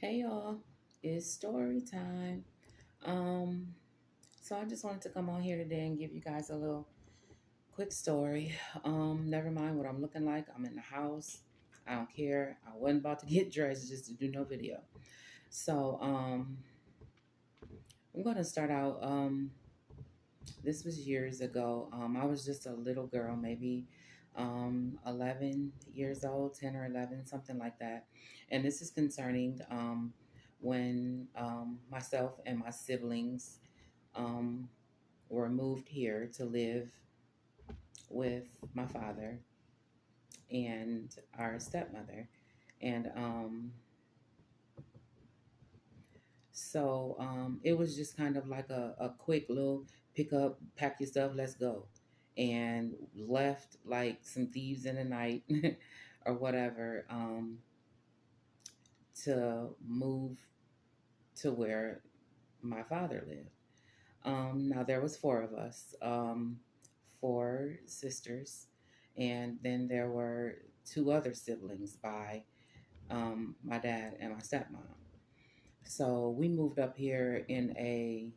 Hey y'all, it's story time. Um, so I just wanted to come on here today and give you guys a little quick story. Never mind what I'm looking like. I'm in the house. I don't care. I wasn't about to get dressed just to do no video. So I'm gonna start out. This was years ago. I was just a little girl, maybe 11 years old, 10 or 11, something like that. And this is concerning when myself and my siblings um, were moved here to live with my father and our stepmother. And it was just kind of like a quick little pick up, pack your stuff, let's go. And left like some thieves in the night or whatever to move to where my father lived. Now there was four of us, four sisters, and then there were two other siblings by my dad and my stepmom. So we moved up here in a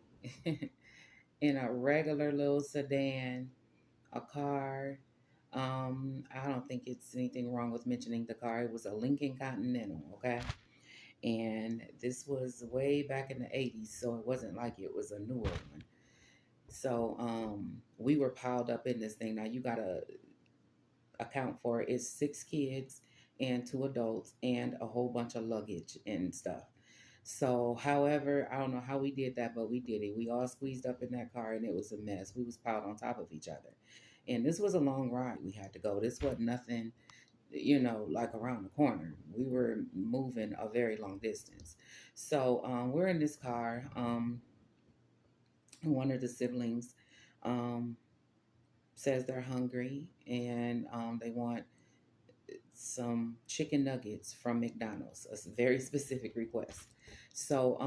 in a regular little sedan, a car. I don't think it's anything wrong with mentioning the car. It was a Lincoln Continental, okay? And this was way back in the 80s, so it wasn't like it was a newer one. So we were piled up in this thing. Now you gotta account for it. It's six kids and two adults and a whole bunch of luggage and stuff. So, however, I don't know how we did that, but we did it. We all squeezed up in that car and it was a mess. We was piled on top of each other. And this was a long ride we had to go. This wasn't nothing, like around the corner. We were moving a very long distance. So we're in this car. One of the siblings um, says they're hungry and they want some chicken nuggets from McDonald's, a very specific request. So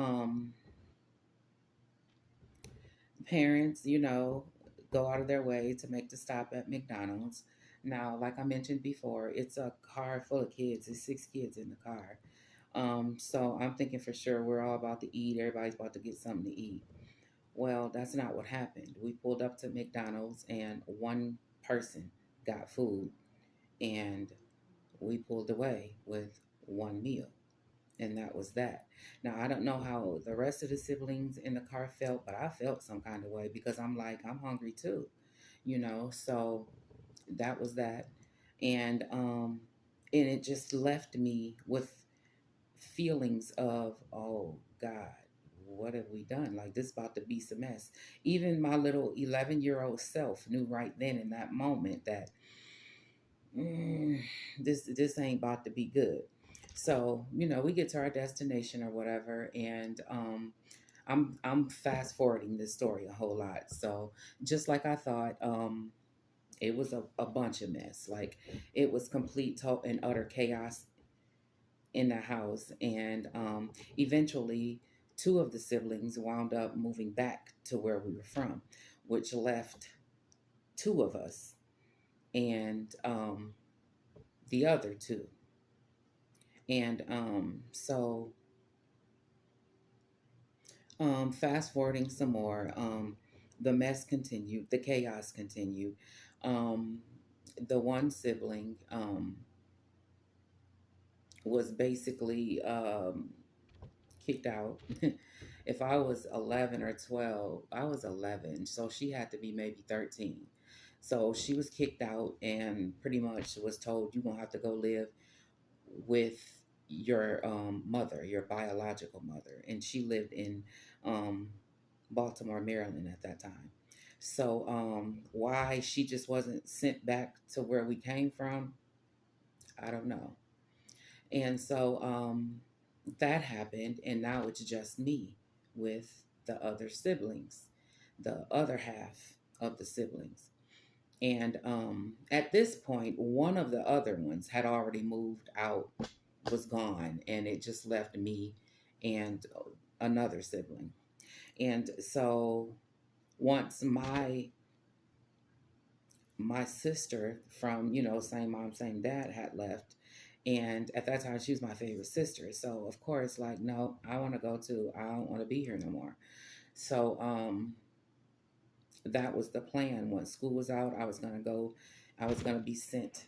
parents, go out of their way to make the stop at McDonald's. Now, like I mentioned before, it's a car full of kids. It's six kids in the car. So I'm thinking for sure we're all about to eat. Everybody's about to get something to eat. Well, that's not what happened. We pulled up to McDonald's and one person got food and we pulled away with one meal. And that was that. Now, I don't know how the rest of the siblings in the car felt, but I felt some kind of way because I'm like, I'm hungry too. So that was that. And it just left me with feelings of, oh God, what have we done? Like this about to be some mess. Even my little 11-year-old self knew right then in that moment that mm, this ain't about to be good. So we get to our destination or whatever, and I'm fast forwarding this story a whole lot. So just like I thought, it was a bunch of mess. Like it was complete total and utter chaos in the house, and eventually two of the siblings wound up moving back to where we were from, which left two of us and the other two. And fast forwarding some more, the mess continued, the chaos continued. Um, the one sibling was basically kicked out. If I was 11 or 12, I was 11, so she had to be maybe 13. So she was kicked out and pretty much was told, you're going to have to go live with your mother, your biological mother. And she lived in um, Baltimore, Maryland at that time. So why she just wasn't sent back to where we came from, I don't know. And so that happened, and now it's just me with the other siblings, the other half of the siblings. And at this point, one of the other ones had already moved out, was gone, and it just left me and another sibling. And so once my sister from same mom same dad had left, And at that time, she was my favorite sister. So of course, like, no, I want to go too. I don't want to be here no more. So that was the plan. Once school was out, I was gonna go. I was gonna be sent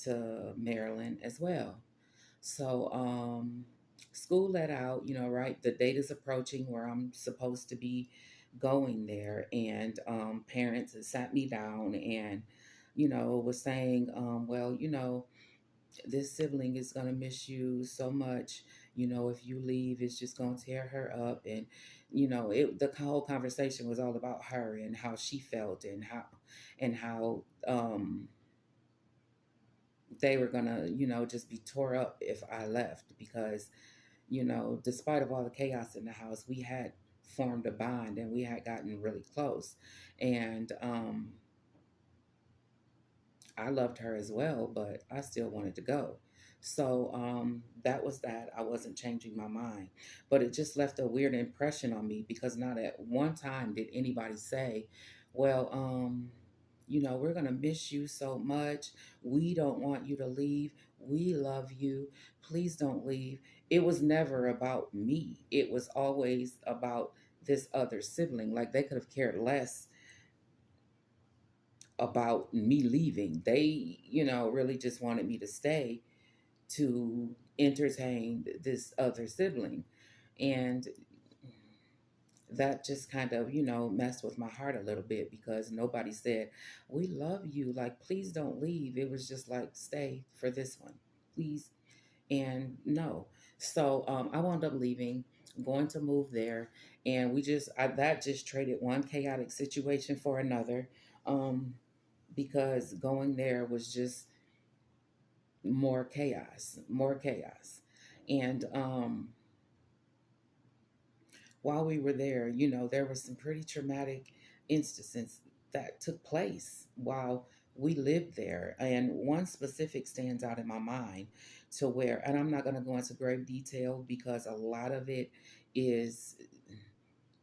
to Maryland as well. So school let out. Right. The date is approaching where I'm supposed to be going there, and parents had sat me down and was saying, well, this sibling is going to miss you so much. If you leave, it's just going to tear her up. And the whole conversation was all about her and how she felt, and how they were going to just be tore up if I left, because despite of all the chaos in the house, we had formed a bond and we had gotten really close. And I loved her as well, but I still wanted to go. So that was that. I wasn't changing my mind. But it just left a weird impression on me, because not at one time did anybody say, well, we're going to miss you so much. We don't want you to leave. We love you. Please don't leave. It was never about me, it was always about this other sibling. Like, they could have cared less about me leaving. They, really just wanted me to stay to entertain this other sibling. And that just kind of, messed with my heart a little bit, because nobody said, we love you. Like, please don't leave. It was just like, stay for this one, please. And no. So I wound up leaving, going to move there. And that just traded one chaotic situation for another. Because going there was just more chaos, more chaos. And while we were there, there were some pretty traumatic instances that took place while we lived there. And one specific stands out in my mind, to where, and I'm not going to go into grave detail because a lot of it is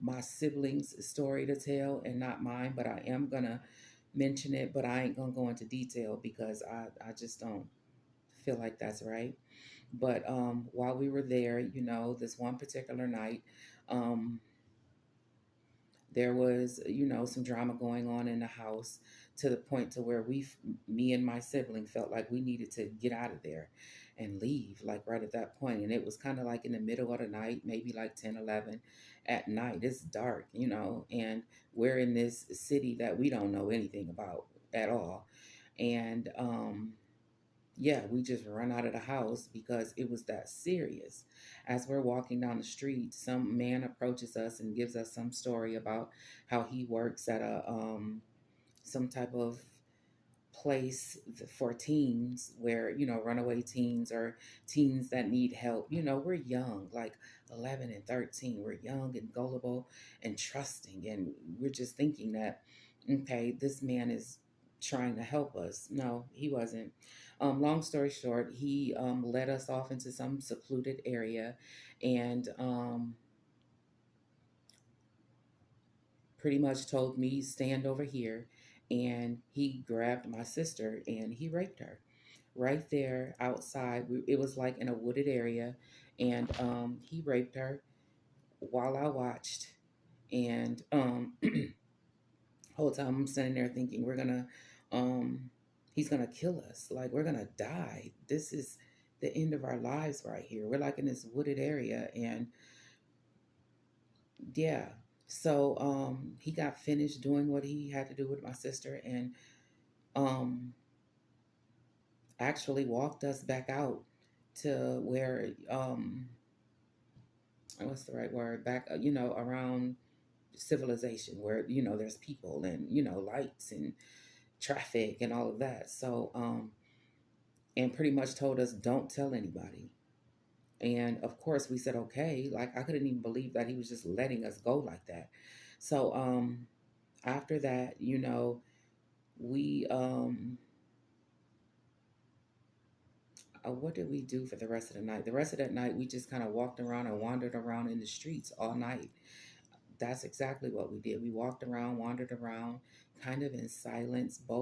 my siblings' story to tell and not mine, but I am going to mention it, but I ain't going to go into detail because I just don't feel like that's right. But while we were there, this one particular night, um, there was, some drama going on in the house, to the point to where me and my sibling felt like we needed to get out of there and leave, like right at that point. And it was kind of like in the middle of the night, maybe like 10, 11 at night. It's dark, and we're in this city that we don't know anything about at all. And yeah, we just run out of the house because it was that serious. As we're walking down the street, some man approaches us and gives us some story about how he works at a some type of place for teens, where runaway teens or teens that need help. We're young, like 11 and 13. We're young and gullible and trusting, and we're just thinking that, okay, this man is trying to help us. No, he wasn't. Long story short, he led us off into some secluded area, and pretty much told me, stand over here. And he grabbed my sister and he raped her right there outside. It was like in a wooded area. And he raped her while I watched. And whole time I'm sitting there thinking, um, he's gonna kill us. Like, we're gonna die. This is the end of our lives right here. We're like in this wooded area. And yeah. So he got finished doing what he had to do with my sister, and um actually walked us back out to where what's the right word, back around civilization, where there's people and lights and traffic and all of that. So and pretty much told us, don't tell anybody. And of course we said okay. Like, I couldn't even believe that he was just letting us go like that. So after that, we what did we do for the rest of the night? The rest of that night, we just kind of walked around and wandered around in the streets all night. That's exactly what we did. We walked around, wandered around, kind of in silence, both